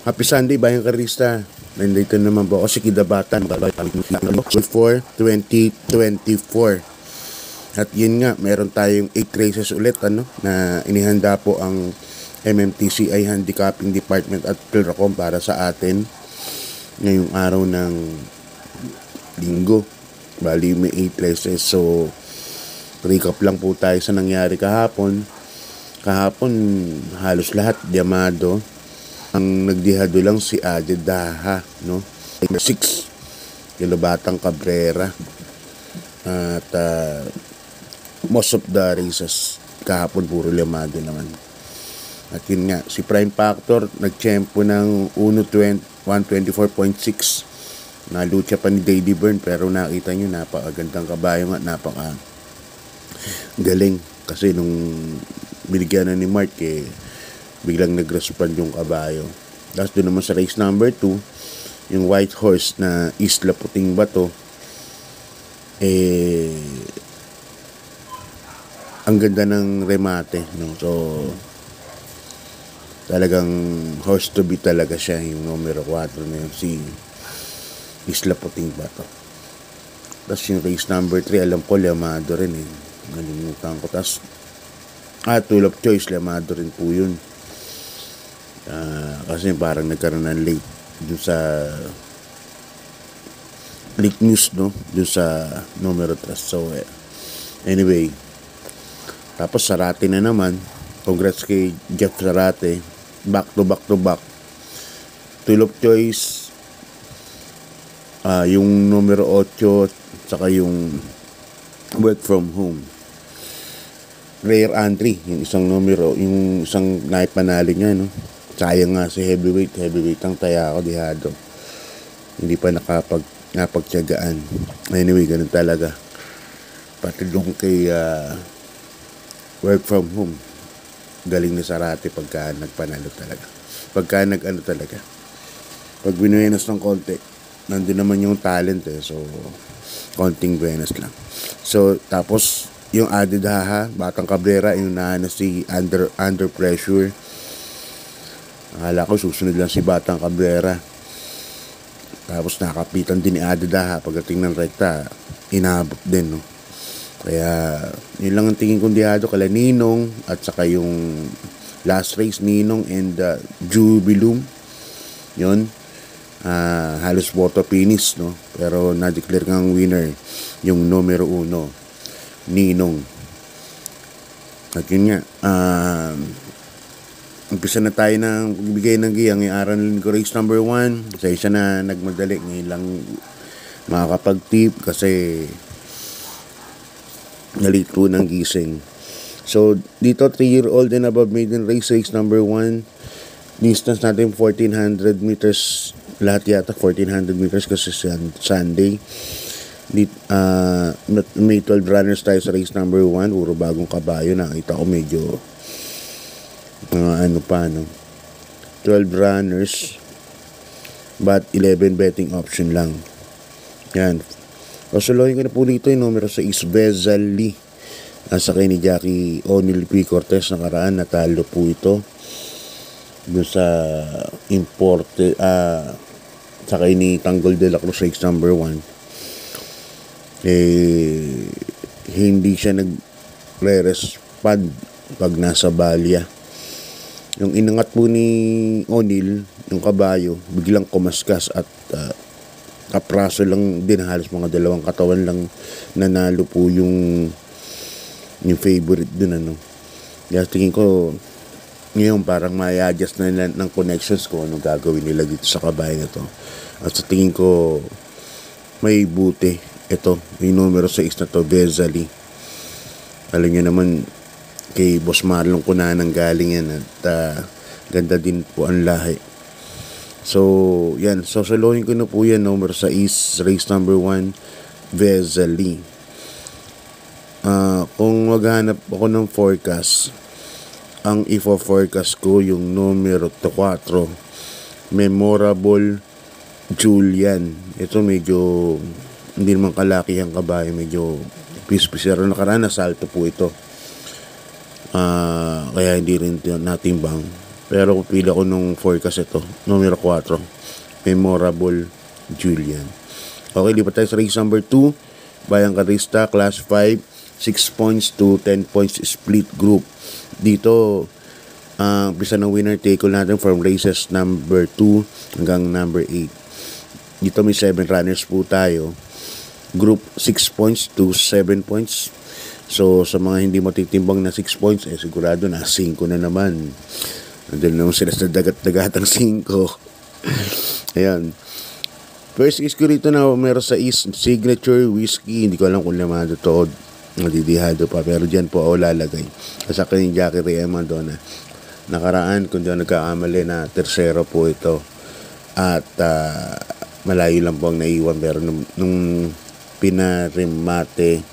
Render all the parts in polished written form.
Happy Sunday, Bayang Karista. Nandito naman po ako si Kidabatan for 2024. At yun nga, meron tayong 8 races ulit na inihanda po ang MMTCI Handicapping Department at Pilracom para sa atin ngayong araw ng linggo. Bali may 8 races. So recap lang po tayo sa nangyari kahapon. Kahapon halos lahat Diamado. Ang nagdihado lang si Ade Daha, 6 Batang Cabrera. At most of the races kahapon puro Diamado naman. At yun nga, si Prime Factor nagtiyempo ng 1:24.6. Nalucha pa ni Daddy Byrne, pero nakita nyo napakagandang kabayo nga, napaka galing. Kasi nung binigyan na ni Mark biglang nag-respond yung kabayo. Tapos doon naman sa race number 2, yung white horse na Isla Puting Bato, ang ganda ng remate, So talagang horse to beat talaga siya, yung numero 4 na yun, si Isla Puting Bato. Tapos yung race number 3, alam ko Diamado rin nalimutan ko. Tapos Tool of Choice, Diamado rin po yun. Kasi parang nagkaroon ng late dun sa late news, dun sa numero 3. So anyway, tapos Zarate na naman. Congrats kay Jeff Zarate, back to back. Tool of Choice, yung numero 8 saka yung Work From Home. Rare entry, yung isang numero, yung isang naipanalo niya, Sayang nga si heavyweight ang taya ako dihado. Hindi pa napagtiyagaan. Anyway, ganun talaga. Pati doon kay Work From Home, galing ni Zarate pagka nagpanalo talaga. Pagka talaga. Pag binuenas ng konti, nandun naman yung talent So konting buenas lang. So tapos yung Ade Daha, Batang Cabrera, yung naana si Under Pressure. Akala ko susunod lang si Batang Cabrera. Tapos nakapitan din ni Ade Daha. Pagdating ng rekta, inabot din, Kaya yun lang ang tingin kong dihado kala Ninong at saka yung last race, Ninong and Jubilum. Yun, halos photo finish, pero na-declare ng winner yung numero 1, Ninong. At yun nga, umpisa na tayo ng pagbigay ng giyang yung araw ng race number 1. Kasi siya na nagmadali, ngayon lang makakapag-tip kasi nalito ng gising. So dito 3-year-old and above maiden race number 1. Distance natin 1400 meters, lahat yata 1400 meters kasi Sunday. May 12 runners tayo sa race number 1, puro bagong kabayo. Nakita ko medyo 12 runners but 11 betting option lang. Yan. Kasuloyin ko na po dito yung numero 6, Vezali. Nasa kay ni Jackie O'Neil P. Cortez nakaraan, natalo po ito doon sa importe sa kay ni Tanggol de la Cruz race number 1. Hindi siya nagre-respond pag nasa balya. Yung inangat po ni O'Neil, yung kabayo, biglang kumaskas at kapraso lang din, halos mga 2 katawan lang nanalo po yung favorite dun, Kaya tingin ko ngayon parang may adjust na nila ng connections ko anong gagawin nila dito sa kabayo na to. At sa tingin ko may buti ito, yung numero 6 na to, Vezali. Alam niyo naman kay Boss Marlon Cunanan galing yan at ganda din po ang lahi. So yan, solohin ko na po yan, number 6, race number 1, Vezali. Kung maghanap ako ng forecast, ang ifo-forecast ko yung numero 4, Memorable Julian. Ito medyo hindi naman kalaki ang kabayo, medyo pispis-pero nakaraan na salto po ito. Kaya hindi rin natimbang. Pero pili ko nung 4 kasi ito. Numero 4. Memorable Julian. Okay, lipat tayo sa race number 2. Bayang Karista, Class 5. 6 points to 10 points split group. Dito, umpisa ng winner take natin from races number 2 hanggang number 8. Dito may 7 runners po tayo. Group 6 points to 7 points. So, sa mga hindi matitimbang na 6 points, sigurado na 5 na naman. Nandun naman sila sa dagat-dagatang 5. Ayan. First is ko rito na meron sa Signature Whiskey. Hindi ko alam kung lamado to o nadidihado pa. Pero dyan po ako lalagay. Kasi akin yung Jackie Rema doon na nakaraan, kung diyan nagkakamali na tercero po ito. At malayo lang po ang naiwan. Pero nung pinarimate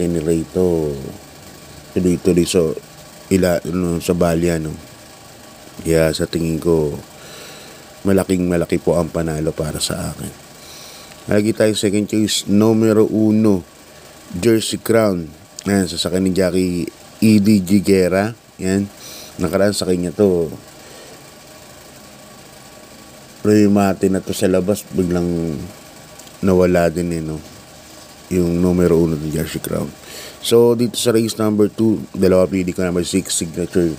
ni Rito, tuloy-tuloy sa balya, no? Kaya sa tingin ko, malaki po ang panalo para sa akin. Lagi tayo second choice, numero 1, Jersey Crown. Yan, sasakyan ni Jackie E.D. Giguera. Yan, nakaraan sa kanya to. Primate na to sa labas, biglang nawala din no? Yung numero 1 ng Jersey Crown. So, dito sa race number 2, dalawa pili ko number 6, Signature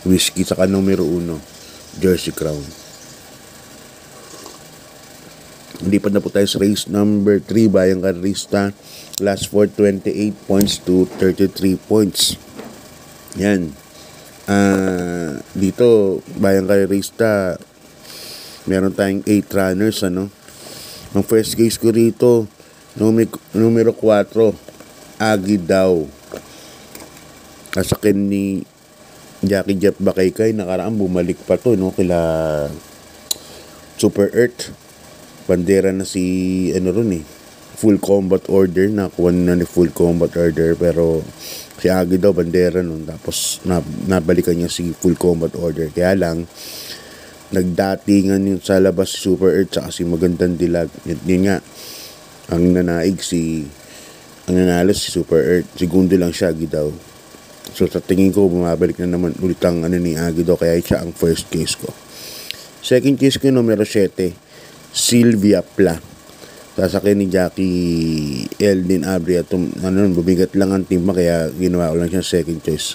Whiskey, saka numero 1, Jersey Crown. Lipat na po tayo sa race number 3, Bayang Karista, Class 4, 28 points to 33 points. Yan. Dito, Bayang Karista, meron tayong 8 runners, ano? Ang first case ko rito, numero 4, Agi daw. Kasakin ni Jackie Jeff Bakaykay, nakaraan bumalik pa to, no? Kila Super Earth. Bandera na si Full Combat Order, nakuha na ni Full Combat Order, pero si Agi daw bandera nun, tapos nabalikan niya si Full Combat Order. Kaya lang nagdatingan yung sa labas si Super Earth sa kasi magandang dilag. Yun nga, ang nanalo si Super Earth. Segundo lang siya, Agi daw. So sa tingin ko, bumabalik na naman ulit ang ni Agi daw, kaya siya ang first case ko. Second case ko, numero 7, Sylvia Pla. Sasakyan ni Jackie Eldin Abria. Bumigat lang ang timba, kaya ginawa ko lang siya second choice.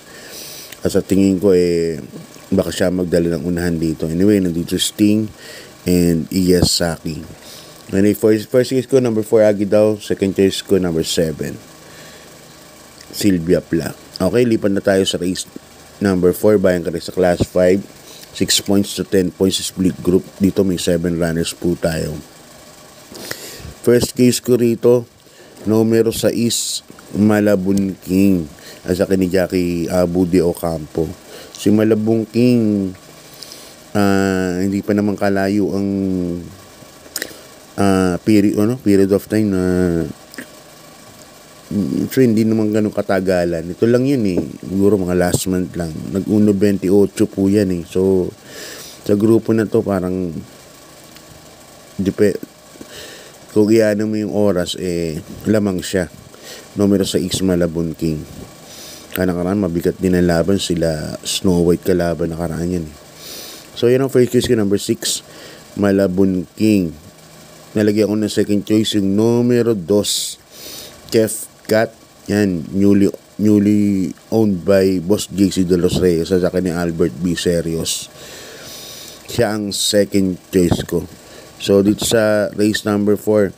At sa tingin ko, baka siya magdala ng unahan dito. Anyway, nandito Sting and Iyasaki. Anyway, first case ko, number 4, Agi daw. Second choice ko, number 7, Sylvia Pla. Okay, lipat na tayo sa race number 4, Bayang Karista, Class 5, 6 points to 10 points split group. Dito may 7 runners po tayo. First case ko rito, numero 6, Malabon King. Asa ni Jackie Abu de Ocampo. Si Malabon King, hindi pa naman kalayo ang period of time na so hindi naman ganun katagalan. Ito lang yun siguro mga last month lang. Nag-1 28 po yan So sa grupo na to parang kung iyan mo yung oras lamang siya. Numero 6, Malabon King. Nakaraan mabigat din ang laban, sila Snow White kalaban nakaraan yan So yun ang first case ko, number 6, Malabon King. Nalagyan ko ng second choice yung numero 2, Chef Cat. Yan, newly owned by Boss JC De Los Reyes sa akin ni Albert B. Serios. Siya ang second choice ko. So dito sa race number 4,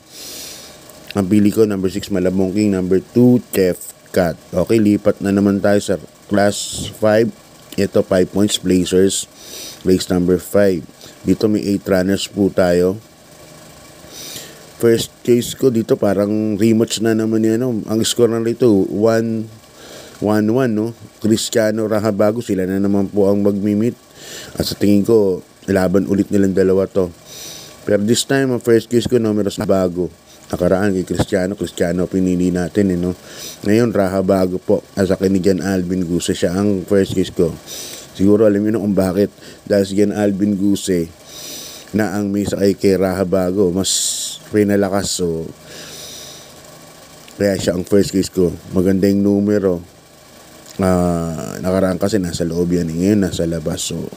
ang pili ko number 6, Malabon King, number 2, Chef Cat. Okay, lipat na naman tayo sa class 5. Ito 5 points Blazers, race number 5. Dito may 8 runners po tayo. First case ko dito parang rematch na naman yan. Ang score na rito 1-1 Cristiano Rahabago, sila na naman po ang magmi-meet. At sa tingin ko laban ulit nilang dalawa to. Pero this time ang first case ko numero Rahabago. Nakaraan kay Cristiano pinili natin Ngayon Rahabago po. Asa kay ni Jan Alvin Guse, siya ang first case ko. Siguro alam niyo kung bakit. Dahil si Jan Alvin Guse na ang may sakay kay Rahabago mas pinalakas, kaya siya ang first case ko. Maganda yung numero, Nakaraan kasi nasa loob yan, ngayon nasa labas. So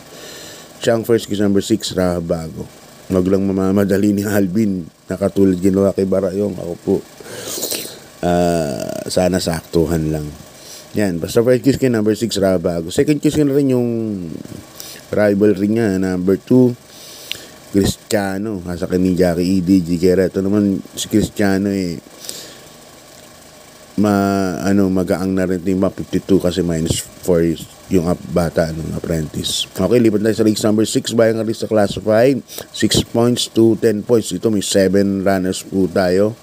siya ang first case number 6, Rahabago. Wag lang mamamadali ni Alvin, nakatulad ginawa kay Barayong. Ako po, sana saktuhan lang. Yan, basta first case kay number 6, Rahabago. Second case na rin yung rivalry niya, number 2, Cristiano, nasa ni Jackie EDG. Kaya ito naman si Cristiano magaang na rin yung 52 kasi -4 yung bata, apprentice. Okay, lipat tayo sa race number 6, Bayang Arista classified, 6 points to 10 points. Ito may 7 runners po tayo.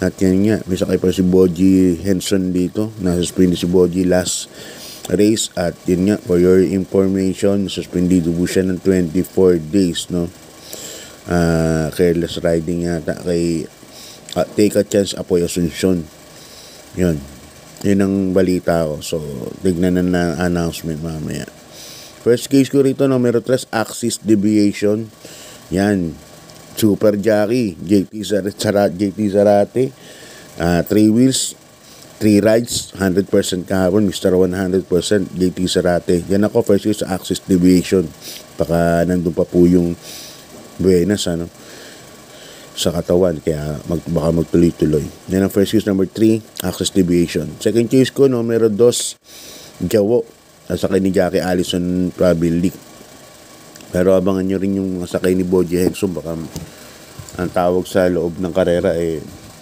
At yan nga, may sakay pa si Boji Henson dito. Nasuspindi si Boji last race. At yun nga, for your information, suspendido po siya ng 24 days, no? Careless riding yata kay Take a Chance Apoy Asuncion. Yun ang balita ko. So tignan na announcement mamaya. First case ko rito, numero 3, Axis Deviation. Yan, super jockey JT Zarate, 3 wheels, 3 rides, 100% kahapon, Mr. 100% JT Zarate. Yan ako, first case sa Axis Deviation. Baka nandun pa po yung Buenas sa katawan, kaya baka magtuloy-tuloy. Yan ang first case number 3, Axis Deviation. Second case ko, numero 2, Jawo, sakay ni Jackie Allison Probably. Pero abangan nyo rin yung sakay ni Boji Henson. Baka ang tawag sa loob ng karera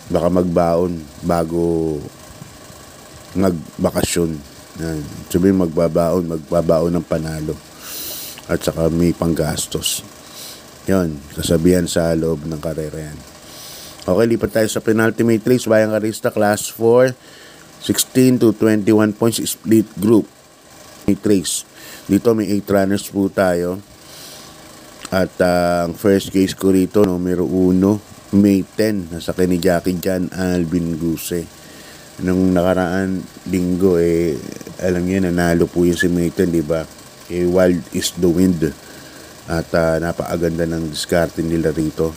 baka magbaon bago magbakasyon. Sabihin magbabaon ng panalo at saka may panggastos. Yun, kasabihan sa loob ng karera yan. Okay, lipat tayo sa penultimate race, Bayang Arista Class 4, 16 to 21 points split group race. Dito may 8 runners po tayo. At ang first case ko rito, numero 1, May 10, nasa ni Jackie Jan Alvin Guse. Nung nakaraan linggo, alam niyo, nanalo po yung si May 10, di ba? Wild is the wind. At napakaganda ng diskarte nila rito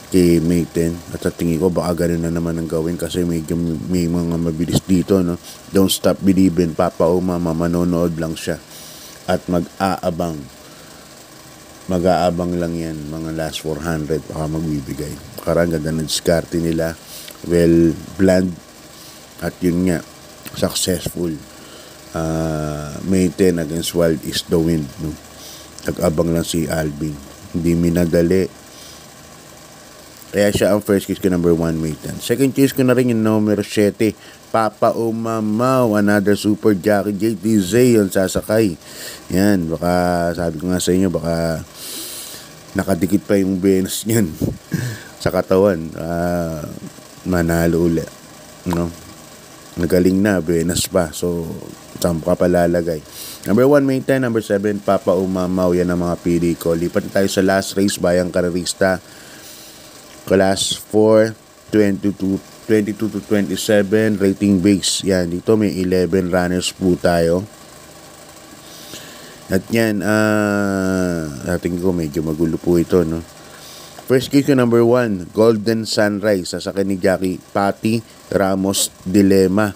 kay May 10. At sa tingin ko baka ganun na naman ang gawin kasi medyo may mga mabilis dito, no? Don't Stop Believin', Papa o Mama, manonood lang siya at mag-aabang lang yan, mga last 400 baka magbibigay. Karang ganda ng diskarte nila, well planned, at yun nga, successful. May 10 against Wild is the Wind, no? Nag-abang lang si Alvin, hindi minadali, kaya siya ang first case ko, number 1, May 10. Second case ko na rin yung numero 7, Papa o Mama, another super jockey, JTZ yung sasakay. Yan, baka sabi ko nga sa inyo, baka nakadikit pa yung Venus niyan sa katawan, manalo ulit, no? Nagaling na, Venus pa, so saan ka palalagay? Number 1, May 10. Number 7, Papa o Mama. Yan ang mga pili ko. Lipat tayo sa last race, Bayang Karerista Class 4, 22 to 27, rating base. Yan, dito may 11 runners po tayo. At yan, natin ko medyo magulo po ito, no? First case ko, number 1, Golden Sunrise, sasakay ni Jackie Patty Ramos Dilema.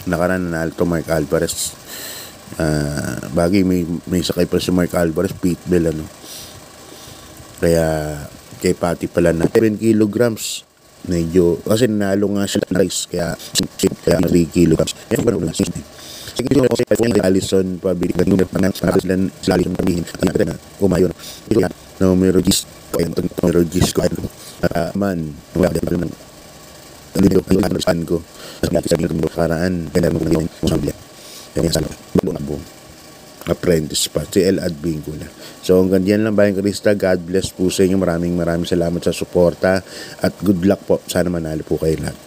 Nakaraan na to Mark Alvarez. Bagay may sakay pa si Mark Alvarez, Pete Bell, ano? Kaya kay Patty pala na 7 kilograms. Medyo, kasi nanalo nga siya na race, kaya 3 kilograms. Yan ba naman lang? Sige nyo kasi Allison Pabili, ganun na sila Allison Pabili, na umayon. Ito yan, numero 10, numero 10 ko, man, ng lido, ang saan ko, sa karaan, kaya naman yung masamblia. Yan sa loob, apprentice pa, si El Advincula. So hanggang diyan lang, Bayang Karista. God bless po sa inyo. Maraming salamat sa suporta at good luck po. Sana manalo po kayo lahat.